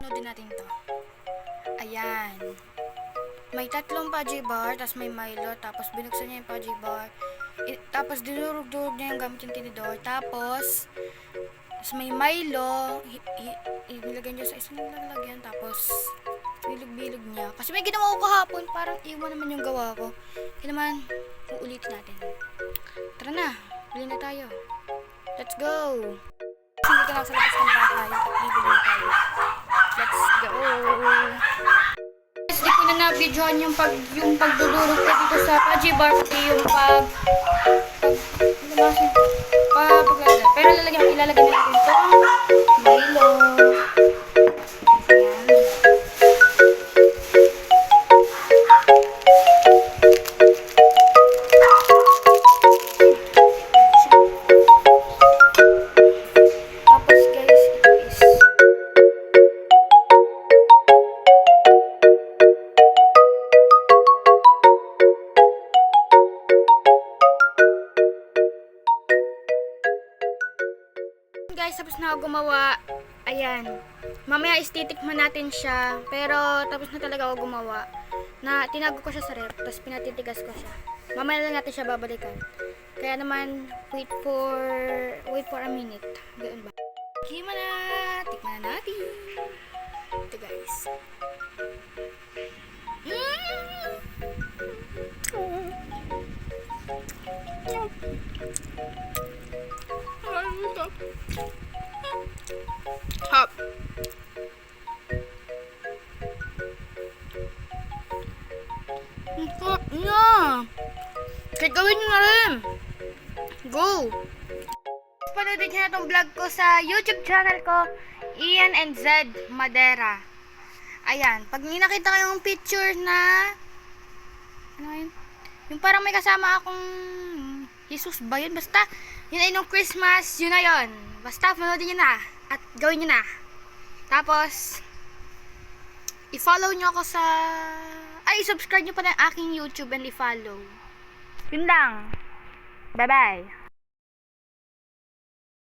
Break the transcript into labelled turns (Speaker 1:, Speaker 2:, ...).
Speaker 1: Din natin to. Ayan. May tatlong Pudgy bar, tapos may Milo, tapos binuksan niya yung Pudgy bar. Tapos dinurog-durog niya yung gamit yung tinidor. Tapos may Milo, inilagay niya sa isang lalagyan. Tapos bilog-bilog niya. Kasi may ginawa ko kahapon, parang iwan naman yung gawa ko. Kaya naman, uulitin natin. Tara na, bili na tayo. Let's go! Hindi ka lang sa labas ng bahay at bibili na tayo. Let's go! Guys, di ko na na-videoan yung pagdudurog ko dito sa Pudgy bar, pati yung paglalagay. Pero ilalagay natin ito. Milo. Ayan. Tapos guys, ito is guys, tapos na ako gumawa. Ayan. Mamaya istitikman natin siya. Pero tapos na talaga ako gumawa. Tinago ko siya sa ref, tapos pinatitigas ko siya. Mamaya lang natin siya babalikan. Kaya naman, wait for a minute. Ganoon ba? Tikman na! Tikman na natin. Ito guys. Hop. Ang sarap niya. Kaya gawin nyo na rin. Go! Panoodin nyo na itong vlog ko sa YouTube channel ko, Ian and Zed Madera. Ayan. Pag nakita kayong picture na ano yun? Yung parang may kasama akong Jesus ba yun? Basta, yun ay nung Christmas, yun na yun. Basta, panoodin nyo na. At gawin nyo na. Tapos, i-follow nyo ako sa subscribe nyo pa ng aking YouTube and i-follow. Yun lang. Bye-bye.